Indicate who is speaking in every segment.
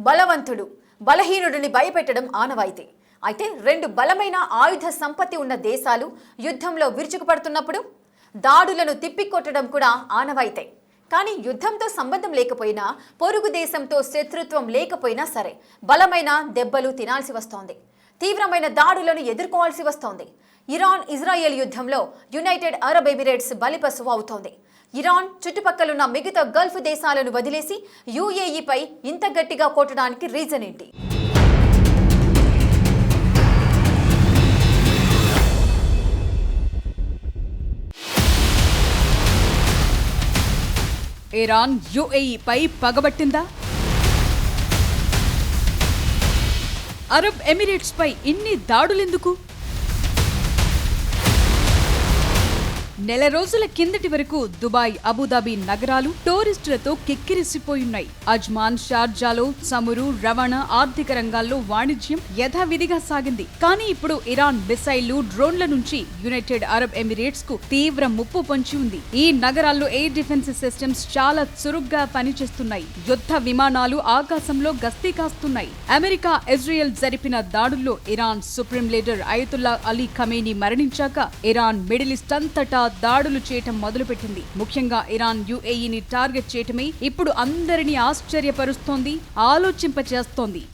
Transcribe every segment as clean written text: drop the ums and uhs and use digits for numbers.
Speaker 1: బలవంతుడు బలహీనుడిని భయపెట్టడం ఆనవాయితీ. అయితే రెండు బలమైన ఆయుధ సంపత్తి ఉన్న దేశాలు యుద్ధంలో విరుచుకుపడుతున్నప్పుడు దాడులను తిప్పికొట్టడం కూడా ఆనవాయితే. కానీ యుద్ధంతో సంబంధం లేకపోయినా, పొరుగు దేశంతో శత్రుత్వం లేకపోయినా సరే బలమైన దెబ్బలు తినాల్సి వస్తోంది. తీవ్రమైన దాడులను ఎదుర్కోవాల్సి వస్తోంది. ఇరాన్ ఇజ్రాయెల్ యుద్ధంలో యునైటెడ్ అరబ్ ఎమిరేట్స్ బలిపశువు అవుతోంది. ఇరాన్ చుట్టుపక్కలున్న మిగతా గల్ఫ్ దేశాలను వదిలేసి యుఏఈపై ఇంత గట్టిగా కొట్టడానికి రీజన్ ఏంటి?
Speaker 2: ఇరాన్ యుఏఈపై పగబట్టిందా? అరబ్ ఎమిరేట్స్ పై ఇన్ని దాడులెందుకు? నెల రోజుల కిందటి వరకు దుబాయ్, అబుదాబి నగరాలు టూరిస్టులతో కిక్కిరిసిపోయున్నాయి. అజ్మాన్, షార్జాలో చమురు, రవాణా, ఆర్థిక రంగాల్లో వాణిజ్యం యథావిధిగా సాగింది. కానీ ఇప్పుడు ఇరాన్ మిసైళ్లు, డ్రోన్ల నుంచి యునైటెడ్ అరబ్ ఎమిరేట్స్ కు తీవ్ర ముప్పు పొంచి ఉంది. ఈ నగరాల్లో ఎయిర్ డిఫెన్స్ సిస్టమ్స్ చాలా చురుగ్గా పనిచేస్తున్నాయి. యుద్ధ విమానాలు ఆకాశంలో గస్తీ కాస్తున్నాయి. అమెరికా, ఇజ్రాయెల్ జరిపిన దాడుల్లో Iran supreme leader Ayatollah Ali Khamenei మరణించాక ఇరాన్ మిడిల్ ఈస్ట్ అంతటా దాడులు చేయటం మొదలుపెట్టింది. ముఖ్యంగా ఇరాన్ యుఏఈని టార్గెట్ చేయటమే ఇప్పుడు అందరినీ ఆశ్చర్యపరుస్తోంది, ఆలోచింపచేస్తోంది.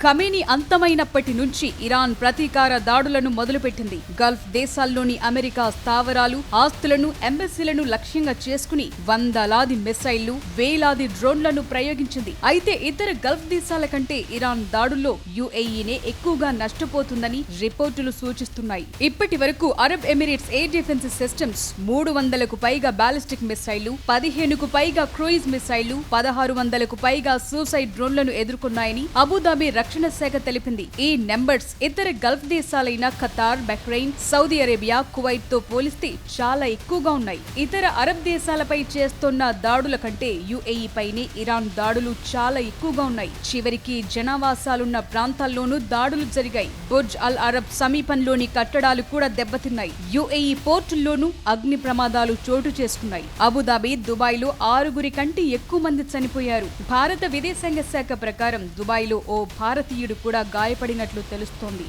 Speaker 2: ఖమేనీ అంతమైనప్పటి నుంచి ఇరాన్ ప్రతీకార దాడులను మొదలుపెట్టింది. గల్ఫ్ దేశాల్లోని అమెరికా స్థావరాలు, ఆస్తులను, ఎంబసీలను లక్ష్యంగా చేసుకుని వందలాది మిసైళ్లు, వేలాది డ్రోన్లను ప్రయోగించింది. అయితే ఇతర గల్ఫ్ దేశాల కంటే ఇరాన్ దాడుల్లో యుఏఈనే ఎక్కువగా నష్టపోతుందని రిపోర్టులు సూచిస్తున్నాయి. ఇప్పటి వరకు Arab Emirates air defence systems 300కు పైగా బాలిస్టిక్ మిసైళ్లు, 15కు పైగా క్రూయిజ్ మిసైళ్లు, 1600కు పైగా సూసైడ్ డ్రోన్లను ఎదుర్కొన్నాయని అబుదాబి రక్షణ శాఖ తెలిపింది. ఈ నెంబర్స్ ఇతర గల్ఫ్ దేశాలైన Qatar, Bahrain, Saudi Arabia, Kuwait తో పోలిస్తే చాలా ఎక్కువగా ఉన్నాయి. ఇతర అరబ్ దేశాలపై చేస్తున్న దాడుల కంటే యుఏఈ పైనే ఇరాన్ దాడులు చాలా ఎక్కువగా ఉన్నాయి. చివరికి జనావాసాలున్న ప్రాంతాల్లోనూ దాడులు జరిగాయి. బుర్జ్ అల్ అరబ్ సమీపంలోని కట్టడాలు కూడా దెబ్బతిన్నాయి. యుఏఈ పోర్టుల్లోనూ అగ్ని ప్రమాదాలు చోటు చేసుకున్నాయి. అబుదాబి, దుబాయ్ లో 6 కంటే ఎక్కువ మంది చనిపోయారు. భారత విదేశాంగ శాఖ ప్రకారం దుబాయ్ లో ఓ భారతీయుడు కూడా గాయపడినట్లు తెలుస్తోంది.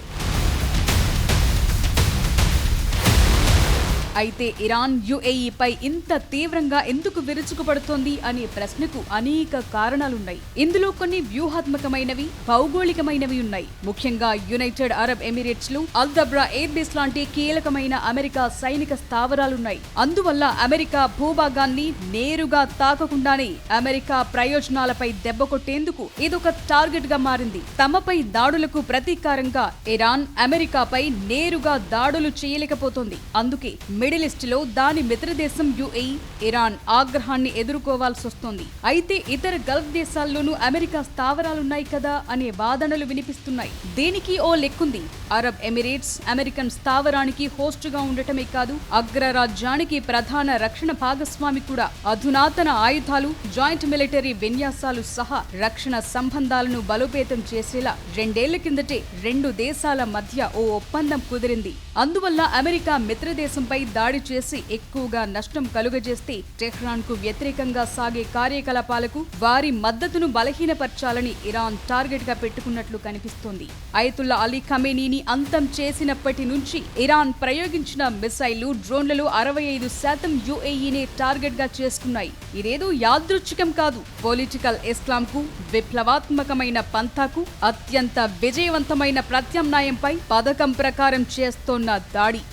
Speaker 2: అయితే ఇరాన్ యుఏఈపై ఇంత తీవ్రంగా ఎందుకు విరుచుకుపడుతోంది అనే ప్రశ్నకు అనేక కారణాలున్నాయి. ఇందులో కొన్ని వ్యూహాత్మకమైనవి, భౌగోళికమైనవి ఉన్నాయి. ముఖ్యంగా యునైటెడ్ అరబ్ ఎమిరేట్స్ లో అల్దబ్రా ఎయిర్ బేస్ లాంటి కీలకమైన అమెరికా సైనిక స్థావరాలున్నాయి. అందువల్ల అమెరికా భూభాగాన్ని నేరుగా తాకకుండానే అమెరికా ప్రయోజనాలపై దెబ్బ కొట్టేందుకు ఇదొక టార్గెట్ గా మారింది. తమపై దాడులకు ప్రతీకారంగా ఇరాన్ అమెరికాపై నేరుగా దాడులు చేయలేకపోతోంది. అందుకే మిడిల్ ఈస్ట్ లో దాని మిత్రదేశం యుఏఈ, ఇరాన్ ఆగ్రహాన్ని ఎదుర్కోవాల్సి వస్తోంది. అయితే ఇతర గల్ఫ్ దేశాల్లోనూ అమెరికా స్థావరాలున్నాయి కదా అనే వాదనలు వినిపిస్తున్నాయి. దీనికి ఓ లెక్కుంది. అరబ్ ఎమిరేట్స్ అమెరికన్ స్థావరానికి హోస్టుగా ఉండటమే కాదు, అగ్రరాజ్యానికి ప్రధాన రక్షణ భాగస్వామి కూడా. అధునాతన ఆయుధాలు, జాయింట్ మిలిటరీ విన్యాసాలు సహా రక్షణ సంబంధాలను బలోపేతం చేసేలా 2 ఏళ్ల కిందటే 2 దేశాల మధ్య ఓ ఒప్పందం కుదిరింది. అందువల్ల అమెరికా మిత్రదేశంపై దాడి చేసి ఎక్కువగా నష్టం కలుగజేస్తే టెహ్రాన్ కు వ్యతిరేకంగా సాగే కార్యకలాపాలకు వారి మద్దతును బలహీనపరచాలని ఇరాన్ టార్గెట్ గా పెట్టుకున్నట్లు కనిపిస్తోంది. అయతుల్లా అలీ ఖమేనీని అంతం చేసినప్పటి నుంచి ఇరాన్ ప్రయోగించిన మిసైళ్లు, డ్రోన్లలో 65% యుఏఈనే టార్గెట్ గా చేసుకున్నాయి. ఇదేదో యాదృచ్ఛికం కాదు. పొలిటికల్ ఇస్లాం కు, విప్లవాత్మకమైన పంథాకు అత్యంత విజయవంతమైన ప్రత్యామ్నాయంపై పథకం ప్రకారం చేస్తోన్న దాడి.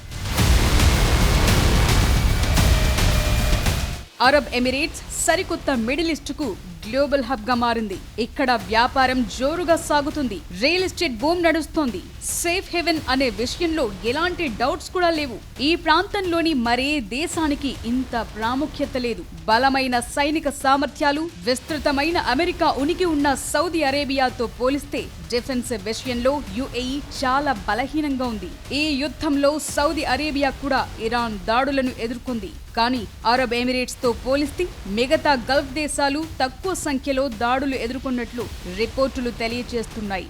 Speaker 2: అరబ్ ఎమిరేట్స్ సరికొత్త మిడిల్ ఈస్ట్ కు గ్లోబల్ హబ్ గా మారింది. ఇక్కడ వ్యాపారం జోరుగా సాగుతుంది. రియల్ ఎస్టేట్ బూమ్ నడుస్తోంది. సేఫ్ హెవెన్ అనే విషయంలో ఎలాంటి డౌట్స్ కూడా లేవు. ఈ ప్రాంతంలోని మరే దేశానికి ఇంత ప్రాముఖ్యత లేదు. బలమైన సైనిక సామర్థ్యాలు, విస్తృతమైన అమెరికా ఉనికి ఉన్న సౌదీ అరేబియాతో పోలిస్తే డిఫెన్స్ విషయంలో యుఏఈ చాలా బలహీనంగా ఉంది. ఈ యుద్ధంలో సౌదీ అరేబియా కూడా ఇరాన్ దాడులను ఎదుర్కొంది. కానీ అరబ్ ఎమిరేట్స్ తో పోలిస్తే మిగతా గల్ఫ్ దేశాలు తక్కువ సంఖ్యలో దాడులు ఎదుర్కొన్నట్లు రిపోర్టులు తెలియజేస్తున్నాయి.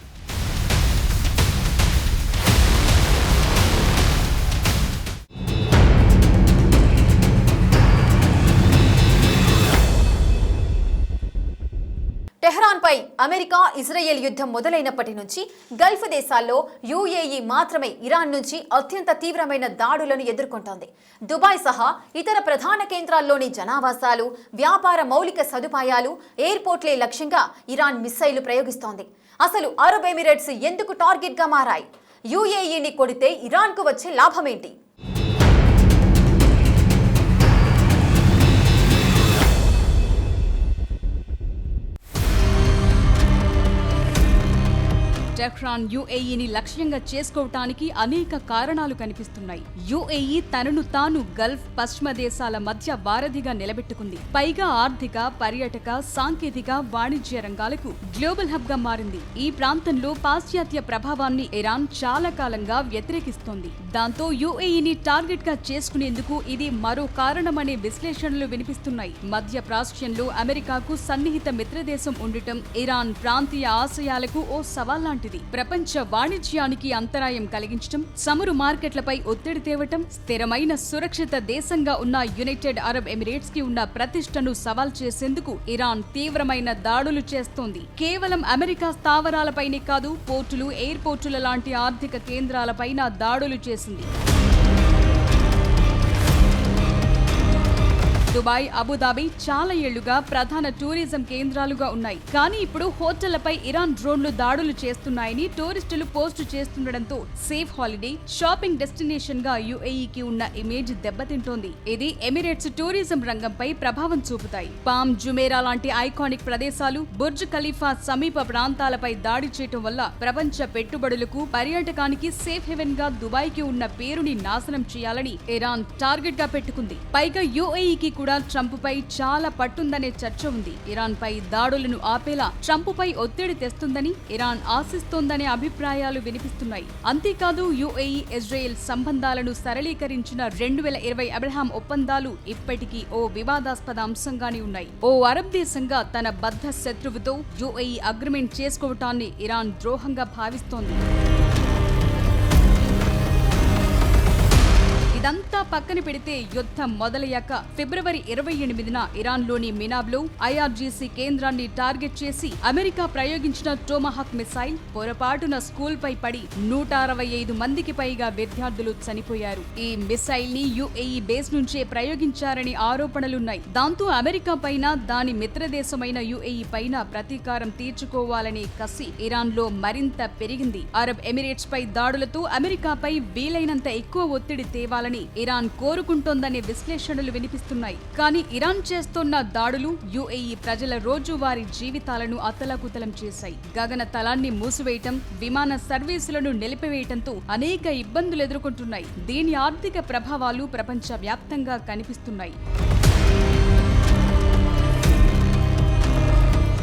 Speaker 1: టెహ్రాన్పై అమెరికా ఇజ్రాయెల్ యుద్ధం మొదలైనప్పటి నుంచి గల్ఫ్ దేశాల్లో యుఏఈ మాత్రమే ఇరాన్ నుంచి అత్యంత తీవ్రమైన దాడులను ఎదుర్కొంటోంది. దుబాయ్ సహా ఇతర ప్రధాన కేంద్రాల్లోని జనావాసాలు, వ్యాపార మౌలిక సదుపాయాలు, ఎయిర్పోర్ట్లే లక్ష్యంగా ఇరాన్ మిస్సైళ్లు ప్రయోగిస్తోంది. అసలు అరబ్ ఎమిరేట్స్ ఎందుకు టార్గెట్గా మారాయి? యుఏఈని కొడితే ఇరాన్కు వచ్చే లాభమేంటి?
Speaker 2: టెహ్రాన్ యుఏఈని లక్ష్యంగా చేసుకోవటానికి అనేక కారణాలు కనిపిస్తున్నాయి. యుఏఈ తనను తాను గల్ఫ్, పశ్చిమ దేశాల మధ్య వారధిగా నిలబెట్టుకుంది. పైగా ఆర్థిక, పర్యాటక, సాంకేతిక, వాణిజ్య రంగాలకు గ్లోబల్ హబ్ గా మారింది. ఈ ప్రాంతంలో పాశ్చాత్య ప్రభావాన్ని ఇరాన్ చాలా కాలంగా వ్యతిరేకిస్తోంది. దాంతో యుఏఈని టార్గెట్ గా చేసుకునేందుకు ఇది మరో కారణమనే విశ్లేషణలు వినిపిస్తున్నాయి. మధ్య ప్రాచ్యంలో అమెరికాకు సన్నిహిత మిత్రదేశం ఉండటం ఇరాన్ ప్రాంతీయ ఆశయాలకు ఓ సవాల్ లాంటిది. ప్రపంచ వాణిజ్యానికి అంతరాయం కలిగించడం, చమురు మార్కెట్లపై ఒత్తిడి తేవటం, స్థిరమైన సురక్షిత దేశంగా ఉన్న యునైటెడ్ అరబ్ ఎమిరేట్స్ కి ఉన్న ప్రతిష్టను సవాల్ చేసేందుకు ఇరాన్ తీవ్రమైన దాడులు చేస్తోంది. కేవలం అమెరికా స్థావరాలపైనే కాదు, పోర్టులు, ఎయిర్పోర్టుల లాంటి ఆర్థిక కేంద్రాలపైన దాడులు చేసింది. దుబాయ్, అబుదాబి చాలా ఏళ్లుగా ప్రధాన టూరిజం కేంద్రాలుగా ఉన్నాయి. కానీ ఇప్పుడు హోటళ్లపై ఇరాన్ డ్రోన్లు దాడులు చేస్తున్నాయని టూరిస్టులు పోస్టు చేస్తుండటంతో సేఫ్ హాలిడే, షాపింగ్ డెస్టినేషన్ గా యుఏఈకి ఉన్న ఇమేజ్ దెబ్బతింటోంది. ఇది ఎమిరేట్స్ టూరిజం రంగంపై ప్రభావం చూపుతాయి. పామ్ జుమేరా లాంటి ఐకానిక్ ప్రదేశాలు, బుర్జ్ ఖలీఫా సమీప ప్రాంతాలపై దాడి చేయటం వల్ల ప్రపంచ పెట్టుబడులకు, పర్యాటకానికి సేఫ్ హెవెన్ గా దుబాయ్ కి ఉన్న పేరుని నాశనం చేయాలని ఇరాన్ టార్గెట్ గా పెట్టుకుంది. పైగా యుఏఈకి కూడా ట్రంప్ పై చాలా పట్టుందనే చర్చ ఉంది. ఇరాన్ పై దాడులను ఆపేలా ట్రంప్ పై ఒత్తిడి తెస్తుందని ఇరాన్ ఆశిస్తోందనే అభిప్రాయాలు వినిపిస్తున్నాయి. అంతేకాదు, యుఏఈ ఇజ్రాయెల్ సంబంధాలను సరళీకరించిన 2020 అబ్రహాం ఒప్పందాలు ఇప్పటికీ ఓ వివాదాస్పద అంశంగానే ఉన్నాయి. ఓ అరబ్ దేశంగా తన బద్ధ శత్రువుతో యుఏఈ అగ్రిమెంట్ చేసుకోవటాన్ని ఇరాన్ ద్రోహంగా భావిస్తోంది. ఇదంతా పక్కన పెడితే యుద్ధం మొదలయ్యాక ఫిబ్రవరి 28న ఇరాన్లోని మినాబ్లో ఐఆర్జీసీ కేంద్రాన్ని టార్గెట్ చేసి అమెరికా ప్రయోగించిన టోమహాక్ మిసైల్ పొరపాటున స్కూల్ పై పడి 165 మందికి పైగా విద్యార్థులు చనిపోయారు. ఈ మిసైల్ ని యుఏఈ బేస్ నుంచే ప్రయోగించారని ఆరోపణలున్నాయి. దాంతో అమెరికా పైన, దాని మిత్రదేశమైన యుఏఈ పైన ప్రతీకారం తీర్చుకోవాలనే కసి ఇరాన్ లో మరింత పెరిగింది. అరబ్ ఎమిరేట్స్ పై దాడులతో అమెరికాపై వీలైనంత ఎక్కువ ఒత్తిడి తేవాలని ఇరాన్ కోరుకుంటోందనే విశ్లేషణలు వినిపిస్తున్నాయి. కానీ ఇరాన్ చేస్తోన్న దాడులు యుఏఈ ప్రజల రోజువారీ జీవితాలను అతలాకుతలం చేశాయి. గగన తలాన్ని మూసివేయటం, విమాన సర్వీసులను నిలిపివేయటంతో అనేక ఇబ్బందులు ఎదుర్కొంటున్నాయి. దీని ఆర్థిక ప్రభావాలు ప్రపంచ వ్యాప్తంగా కనిపిస్తున్నాయి.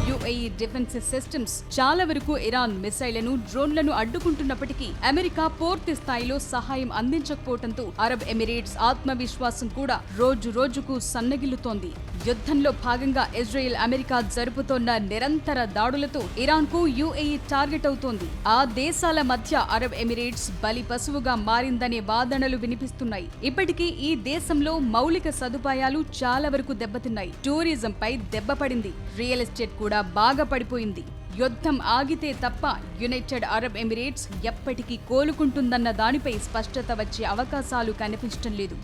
Speaker 2: యుఏఈ డిఫెన్స్ సిస్టమ్స్ చాలా వరకు ఇరాన్ మిసైళ్లను, డ్రోన్లను అడ్డుకుంటున్నప్పటికీ అమెరికా పూర్తి స్థాయిలో సహాయం అందించకపోవడంతో అరబ్ ఎమిరేట్స్ ఆత్మవిశ్వాసం కూడా రోజు రోజుకు సన్నగిల్లుతోంది. యుద్ధంలో భాగంగా ఇజ్రాయెల్, అమెరికా జరుపుతోన్న నిరంతర దాడులతో ఇరాన్ కు యుఏఈ టార్గెట్ అవుతోంది. ఆ దేశాల మధ్య అరబ్ ఎమిరేట్స్ బలి పశువుగా మారిందనే వాదనలు వినిపిస్తున్నాయి. ఇప్పటికీ ఈ దేశంలో మౌలిక సదుపాయాలు చాలా వరకు దెబ్బతిన్నాయి. టూరిజం పై దెబ్బ పడింది. రియల్ ఎస్టేట్ కూడా బాగా పడిపోయింది. యుద్ధం ఆగితే తప్ప యునైటెడ్ అరబ్ ఎమిరేట్స్ ఎప్పటికీ కోలుకుంటుందన్న దానిపై స్పష్టత వచ్చే అవకాశాలు కనిపించడం లేదు.